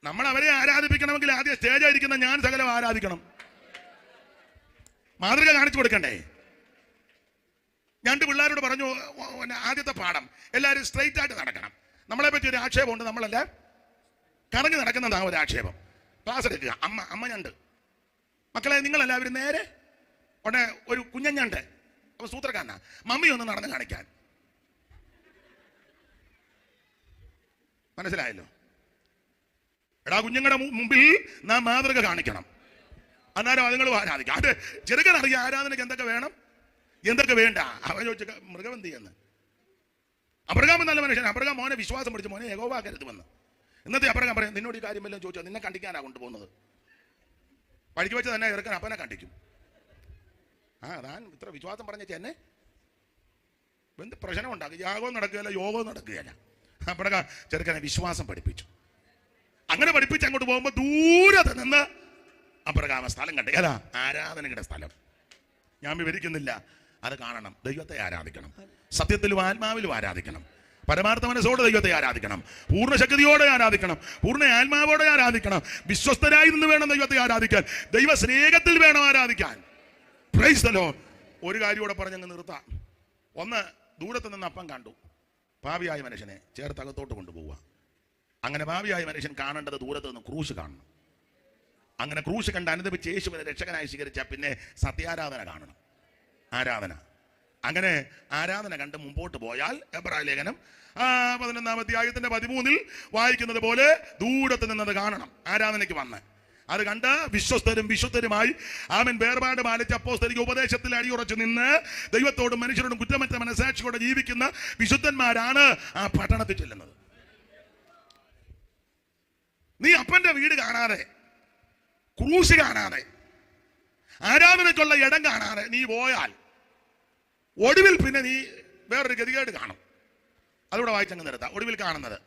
നമ്മൾ അവരെ ആരാധിപ്പിക്കണമെങ്കിൽ ആദ്യം സ്റ്റേജായിരിക്കുന്ന ഞാൻ സകലം ആരാധിക്കണം. മാതൃക കാണിച്ചു കൊടുക്കണ്ടേ? ഞാൻ പിള്ളേരോട് പറഞ്ഞു ആദ്യത്തെ പാഠം എല്ലാവരും സ്ട്രെയിറ്റ് ആയിട്ട് നടക്കണം. നമ്മളെ പറ്റി ഒരു ആക്ഷേപമുണ്ട്. നമ്മളല്ല കറങ്ങി നടക്കുന്നതാണ് ഒരു ആക്ഷേപം. ക്ലാസ് എടുക്കുക. അമ്മ ഞണ്ട്. മക്കളെ നിങ്ങളെല്ലാവരും നേരെ ഉടനെ ഒരു കുഞ്ഞഞ്ഞണ്ട്. അപ്പൊ സൂത്രക്കാരനാ മമ്മി ഒന്ന് നടന്ന് കാണിക്കാൻ. മനസ്സിലായല്ലോ? എടാ കുഞ്ഞുങ്ങളുടെ മുമ്പിൽ നാം മാതൃക കാണിക്കണം. അന്നേരം അതുങ്ങൾ ആരാധിക്കാം. അത് ചെറുക്കൻ അറിയാം ആരാധനയ്ക്ക് എന്തൊക്കെ വേണം എന്തൊക്കെ വേണ്ട. അവൻ ചോദിച്ച മൃഗം എന്ത് ചെയ്യുന്നു? അബ്രഹാം നല്ല മനുഷ്യൻ. അബ്രഹാം മോനെ വിശ്വാസം പിടിച്ച് മോനെ യഹോവ കരുതുമെന്ന്. ഇന്നത്തെ അബ്രഹാം പറയാം നിന്നോട് ഈ കാര്യം വല്ലതും ചോദിച്ചോ? നിന്നെ കണ്ടിക്കാനാ കൊണ്ടുപോകുന്നത്. വഴിക്ക് വെച്ച് തന്നെ ചെറുക്കൻ അപ്പനെ കണ്ടിക്കും. താൻ ഇത്ര വിശ്വാസം പറഞ്ഞ എന്നെ എന്ത് പ്രശ്നം ഉണ്ടാക്കും? യാഗവും നടക്കുകയല്ല യോഗവും നടക്കുകയല്ല. അബ്രഹാം ചെറുക്കനെ വിശ്വാസം പഠിപ്പിച്ചു. അങ്ങനെ പഠിപ്പിച്ച് അങ്ങോട്ട് പോകുമ്പോ ദൂരത്ത് നിന്ന് അബ്രഹാം സ്ഥലം കണ്ടേ. അതാ ആരാധനയുടെ സ്ഥലം. ഞാൻ വിവരിക്കുന്നില്ല. അത് കാണണം. ദൈവത്തെ ആരാധിക്കണം. സത്യത്തിലും ആത്മാവിലും ആരാധിക്കണം. പരമാർത്ഥ മനസ്സോടെ ദൈവത്തെ ആരാധിക്കണം. പൂർണ്ണ ശക്തിയോടെ ആരാധിക്കണം. പൂർണ്ണ ആത്മാവോടെ ആരാധിക്കണം. വിശ്വസ്തരായി നിന്ന് വേണം ദൈവത്തെ ആരാധിക്കാൻ. ദൈവ സ്നേഹത്തിൽ വേണം ആരാധിക്കാൻ. Praise the Lord. ഒരു കാര്യം കൂടെ പറഞ്ഞങ്ങ് നിർത്താം. ഒന്ന്, ദൂരത്ത് നിന്ന് അപ്പം കണ്ടു. പാപിയായ മനുഷ്യനെ ചേർത്തകത്തോട്ട് കൊണ്ടുപോവുക. അങ്ങനെ പാപിയായ മനുഷ്യൻ കാണേണ്ടത് ദൂരത്ത് നിന്ന് ക്രൂശ് കാണണം. അങ്ങനെ ക്രൂശ് കണ്ട് അനുദപിച്ച് യേശുവിനെ രക്ഷകനായി സ്വീകരിച്ചാൽ പിന്നെ സത്യാരാധന കാണണം, ആരാധന. അങ്ങനെ ആരാധന കണ്ട് മുമ്പോട്ട് പോയാൽ എബ്രായ ലേഖനം 11-ാം അധ്യായത്തിന്റെ 13 വായിക്കുന്നത് പോലെ ദൂരത്ത് നിന്നത് കാണണം ആരാധനയ്ക്ക് വന്ന്. അത് കണ്ട് വിശ്വസ്തരും വിശുദ്ധരുമായി ആമേൻ വേർപാട് പാലിച്ച അപ്പോസ്തലിക ഉപദേശത്തിൽ അടിയുറച്ചു നിന്ന് ദൈവത്തോടും മനുഷ്യരോടും കുറ്റമറ്റ മനസാക്ഷിയോടെ ജീവിക്കുന്ന വിശുദ്ധന്മാരാണ് ആ പട്ടണത്തിൽ ചെല്ലുന്നത്. നീ അപ്പന്റെ വീട് കാണാതെ, ക്രൂശ് കാണാതെ, ആരാധനയ്ക്കുള്ള ഇടം കാണാതെ നീ പോയാൽ ഒടുവിൽ പിന്നെ നീ വേറൊരു ഗതികേട് കാണും. അതുകൂടെ വായിച്ചങ്ങ് നിർത്താം. ഒടുവിൽ കാണുന്നത്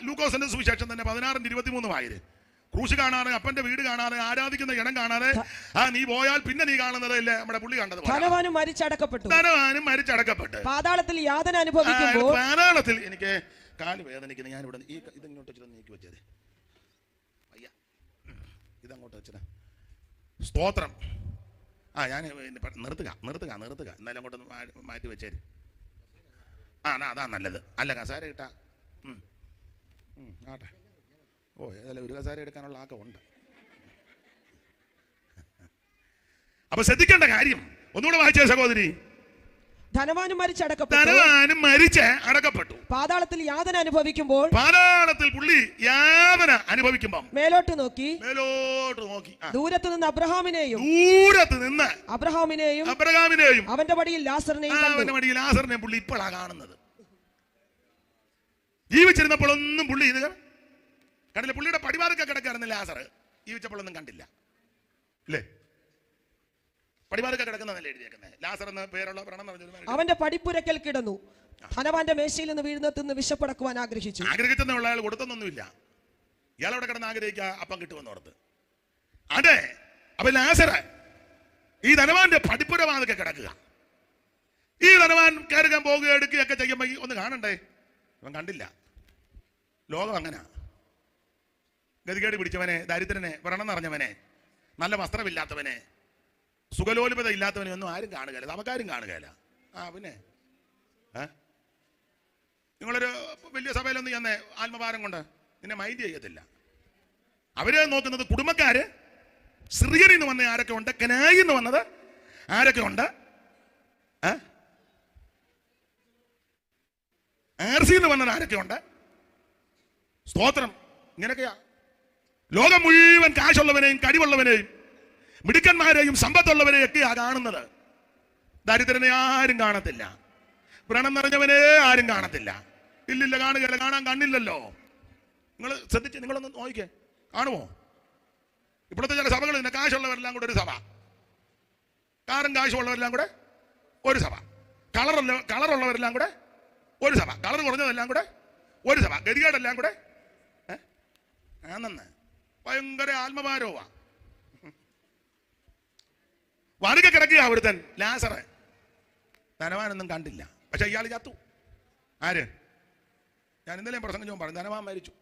ലൂക്കോസിന്റെ സുവിശേഷം തന്നെ 16-23 വായിര്. ക്രൂശ് കാണാതെ, അപ്പന്റെ വീട് കാണാതെ, ആരാധിക്കുന്ന ഇടം കാണാതെ നീ പോയാൽ പിന്നെ നീ കാണുന്നത് ഇല്ലേ നമ്മുടെ പുള്ളി കണ്ടത്. ധനവാനും മരിച്ചടക്കപ്പെട്ടു പാതാളത്തിൽ യാതന അനുഭവിക്കുമ്പോൾ. പാതാളത്തിൽ എനിക്ക് കാല് വേദനിക്കുന്നു. ഞാൻ ഇവിടെ ഇതിങ്ങോട്ട് വെച്ചിട്ട് നീക്കി വെച്ചത്. അയ്യ, ഇതങ്ങോട്ട് വെച്ചത്. സ്തോത്രം. ഞാൻ നിർത്തുക. എന്നാലും അങ്ങോട്ട് മാറ്റി വെച്ചേര്. അതാ നല്ലത്. അല്ല, കസാര കിട്ടാ. ആട്ടെ. ഏതായാലും ഒരു കസാര എടുക്കാനുള്ള ആക്കമുണ്ട്. അപ്പൊ ശ്രദ്ധിക്കേണ്ട കാര്യം ഒന്നുകൂടെ വായിച്ചേ സഹോദരി. ധനവാനും മരിച്ച് അടക്കപ്പെട്ടു. പാതാളത്തിൽ യാതന അനുഭവിക്കുമ്പോൾ. പാതാളത്തിൽ പുള്ളി യാതന അനുഭവിക്കുമ്പോൾ മേലോട്ട് നോക്കി ദൂരത്ത് നിന്ന് അബ്രഹാമിനെയും അവന്റെ മടിയിൽ ലാസറിനെയും പുള്ളി ഇപ്പോഴാണ് കാണുന്നത്. ജീവിച്ചിരുന്നപ്പോൾ ഒന്നും പുള്ളി ഇത് കണ്ടില്ല. പുള്ളിയുടെ പടിവാരൊക്കെ കിടക്കാറുണ്ട്. ലാസർ ജീവിച്ചപ്പോഴൊന്നും കണ്ടില്ല അല്ലേ? പടിവാരൊക്കെ കിടക്കുന്നതല്ലേ എഴുതിയേക്കുന്നത്. ലാസർ എന്ന പേരുള്ള അവന്റെ പടിപ്പുരക്കൽ കിടന്നു. ധനവാന്റെ മേശയിൽ നിന്ന് വീഴുന്ന തിന്ന് വിശപ്പടക്കുവാൻ ആഗ്രഹിച്ചെന്നുള്ള അയാൾ കൊടുത്തൊന്നുമില്ല. ഇയാൾ അവിടെ കിടന്ന് ആഗ്രഹിക്കുക അപ്പം കിട്ടുമെന്ന് ഓർത്ത്. അതെ, അപ്പൊ ലാസർ ഈ ധനവാന്റെ പടിപ്പുര വാതൊക്കെ കിടക്കുക. ഈ ധനവാൻ കയറുകാൻ പോകുക എടുക്കുകയൊക്കെ ചെയ്യുമ്പോ ഒന്ന് കാണണ്ടേ? അവൻ കണ്ടില്ല. ലോകം അങ്ങനെ ഗതികേട് പിടിച്ചവനെ, ദരിദ്രനെ, വ്രണം നിറഞ്ഞവനെ, നല്ല വസ്ത്രമില്ലാത്തവനെ, സുഖലോലുപത ഇല്ലാത്തവനെ ഒന്നും ആരും കാണുകയില്ല. നമുക്കാരും കാണുകയില്ല. പിന്നെ നിങ്ങളൊരു വലിയ സഭയിലൊന്നും ചെന്നേ ആത്മഭാരം കൊണ്ട് നിന്നെ മൈൻഡ് ചെയ്യത്തില്ല. അവര് നോക്കുന്നത് കുടുംബക്കാര്. സിറിയനിൽ നിന്ന് വന്ന ആരൊക്കെ ഉണ്ട്? കനായിൽ നിന്ന് വന്നത് ആരൊക്കെ ഉണ്ട്? ആർസിയിൽ നിന്ന് വന്നത് ആരൊക്കെ ഉണ്ട്? സ്തോത്രം. ഇങ്ങനെയൊക്കെയാ ലോകം മുഴുവൻ. കാശുള്ളവനെയും കഴിവുള്ളവനെയും മിടുക്കന്മാരെയും സമ്പത്തുള്ളവരെയും ഒക്കെയാ കാണുന്നത്. ദരിദ്രനെ ആരും കാണത്തില്ല. വ്രണം നിറഞ്ഞവനെ ആരും കാണത്തില്ല. ഇല്ലില്ല, കാണുകയല്ല. കാണാൻ കണ്ണില്ലല്ലോ. നിങ്ങൾ ശ്രദ്ധിച്ച് നിങ്ങളൊന്ന് നോക്കിക്കേ, കാണുമോ? ഇപ്പോഴത്തെ ചില സഭകൾ തന്നെ കാശുള്ളവരെല്ലാം കൂടെ ഒരു സഭ, കാറും കാശുള്ളവരെല്ലാം കൂടെ ഒരു സഭ, കളറുള്ളവരെല്ലാം കൂടെ ഒരു സഭ, കളർ കുറഞ്ഞതെല്ലാം കൂടെ ഒരു സഭ, ഗതികേടെല്ലാം കൂടെ ആണെന്ന് ഭയങ്കര ആത്മഭാരവാ. വറുക കിടക്കുക ഒരുത്തൻ ലാസർ. ധനവാനൊന്നും കണ്ടില്ല. പക്ഷെ ഇയാൾ ചത്തു. ആര്? ഞാൻ ഇന്നലെയും പ്രസംഗം പറഞ്ഞു. ധനവാൻ മരിച്ചു.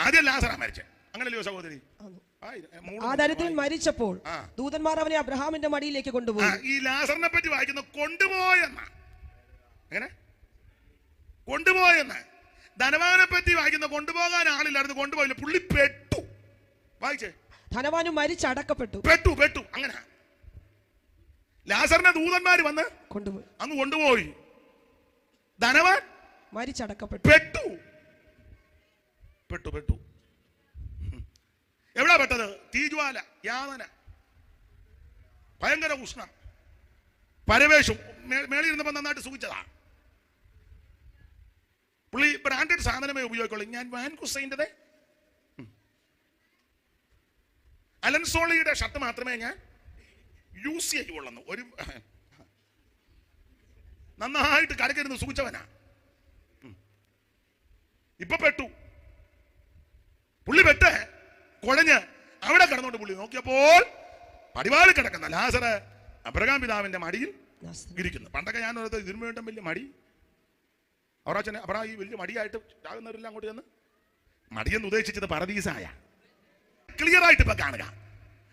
ആദ്യം ലാസറാ മരിച്ചേ. അങ്ങനല്ലയോ സഹോദരി? മരിച്ചപ്പോൾ ദൂതന്മാർ അവനെ അബ്രഹാമിന്റെ മടിയിലേക്ക് കൊണ്ടുപോയി. ഈ ലാസറിനെ പറ്റി വായിക്കുന്ന കൊണ്ടുപോയെന്ന. എങ്ങനെ കൊണ്ടുപോയെന്ന്? ധനവാനെ പറ്റി വായിക്കുന്ന കൊണ്ടുപോകാൻ ആളില്ലായിരുന്നു, കൊണ്ടുപോയില്ല. പുള്ളി പെട്ടു. വായിച്ചേ. ധനവാനും മരിച്ചടക്കപ്പെട്ടു. പെട്ടു. അങ്ങനെ ലാസറിനെ ദൂതന്മാര് വന്ന് കൊണ്ടുപോയി, അങ്ങ് കൊണ്ടുപോയി. ധനവാൻ മരിച്ചടക്കപ്പെട്ടു. പെട്ടു. എവിടാ പെട്ടത്? തീജ്വാല, യാതന, ഭയങ്കര ഉഷ്ണം, പരവേശം. മേളിയിരുന്നപ്പോ നന്നായിട്ട് സുഖിച്ചതാ. പുള്ളി ബ്രാൻഡഡ് സാധനമേ ഉപയോഗിക്കുള്ളൂ. ഞാൻ വാൻ കുസൈൻ്റെ അലൻസോളിയുടെ ഷർട്ട് മാത്രമേ ഞാൻ യൂസ് ചെയ്യുള്ളൂ. ഒരു നന്നായിട്ട് കരക്കിരുന്ന് സൂചിച്ചവനാ. ഇപ്പൊ പെട്ടു. പുള്ളി പെട്ട് കുഴഞ്ഞ് അവിടെ കിടന്നോണ്ട് പുള്ളി നോക്കിയപ്പോൾ പടിവാളിൽ കിടക്കുന്ന ലാസർ അബ്രഹാം പിതാവിന്റെ മടിയിൽ ഇരിക്കുന്നു. പണ്ടൊക്കെ ഞാൻ ഓർത്ത് ഇതിനു വേണ്ട വലിയ മടി. അവറാച്ചനെ അബ്രഹാം ഈ വലിയ മടിയായിട്ട് ചാകുന്നവരെല്ലാം അങ്ങോട്ട് ചെന്ന് മടിയെന്ന് ഉദ്ദേശിച്ചത് പരദീസായ. ക്ലിയർ ആയിട്ട് ഇപ്പൊ കാണുക.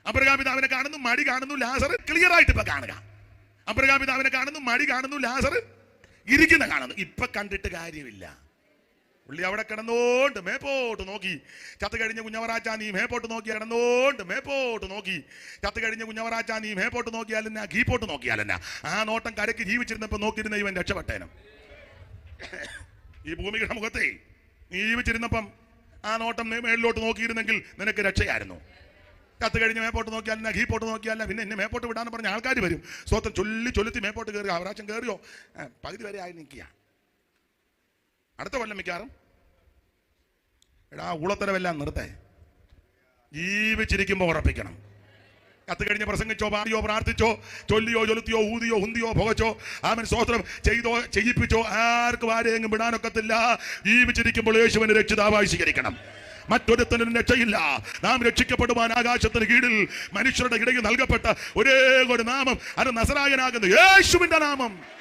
അബ്രഹാം പിതാവിനെ കാണുന്നു, മടി കാണുന്നു. ലാസർ ക്ലിയർ ആയിട്ട് ഇപ്പൊ കാണുക. അബ്രഹാം പിതാവിനെ കാണുന്നു, മടി കാണുന്നു. ലാസർ ഇരിക്കുന്ന കാണുന്നു. ഇപ്പൊ കണ്ടിട്ട് കാര്യമില്ല. പുള്ളി അവിടെ കിടന്നോണ്ട് മേപ്പോട്ട് നോക്കി. ചത്ത് കഴിഞ്ഞ കുഞ്ഞവറാച്ച നീ മേപ്പോട്ട് നോക്കി കിടന്നോണ്ട് മേപ്പോട്ട് നോക്കി. ചത്ത് കഴിഞ്ഞ കുഞ്ഞവറാച്ച നീ മേപ്പോട്ട് നോക്കിയാലെന്നാ കീപ്പോട്ട് നോക്കിയാലെന്നാ. ആ നോട്ടം കരയ്ക്ക് ജീവിച്ചിരുന്നപ്പോ നോക്കിയിരുന്ന ഇവൻ രക്ഷപ്പെട്ടേനും. ഈ ഭൂമിയുടെ മുഖത്തെ നീ ജീവിച്ചിരുന്നപ്പം ആ നോട്ടം മേളിലോട്ട് നോക്കിയിരുന്നെങ്കിൽ നിനക്ക് രക്ഷയായിരുന്നു. ചത്ത് കഴിഞ്ഞ് മേപ്പോട്ട് നോക്കിയാൽ കീപ്പോട്ട് നോക്കിയാൽ പിന്നെ എന്നെ മേപ്പോട്ട് വിടാന്ന് പറഞ്ഞ ആൾക്കാർ വരും. സ്വത്തം ചൊല്ലുത്തി മേപ്പോട്ട് കയറി. അവരാച്ചൻ കയറിയോ? പകുതി വരെ ആയി നിൽക്കുക. അടുത്ത കൊല്ലം മിക്കാറും എടാ ഉളത്തരവെല്ലാം നിർത്തേ. ജീവിച്ചിരിക്കുമ്പോൾ ഉറപ്പിക്കണം. കത്ത് കഴിഞ്ഞ് പ്രസംഗിച്ചോ, പാടിയോ, പ്രാർത്ഥിച്ചോ, ചൊല്ലിയോ, ചൊലുത്തിയോ, ഊതിയോ, ഹുന്തിയോ, പുകച്ചോ, ആമൻ സ്തോത്രം ചെയ്തോ, ചെയ്യിപ്പിച്ചോ, ആർക്കും ആരെയും വിടാനൊക്കത്തില്ല. ജീവിച്ചിരിക്കുമ്പോൾ യേശുവിനെ രക്ഷിതാവായി സ്വീകരിക്കണം. മറ്റൊരുത്തനും രക്ഷയില്ല. നാം രക്ഷിക്കപ്പെടുവാൻ ആകാശത്തിന് കീഴിൽ മനുഷ്യരുടെ ഇടയിൽ നൽകപ്പെട്ട ഒരേ ഒരു നാമം, അത് നസറായനാകുന്ന യേശുവിന്റെ നാമം.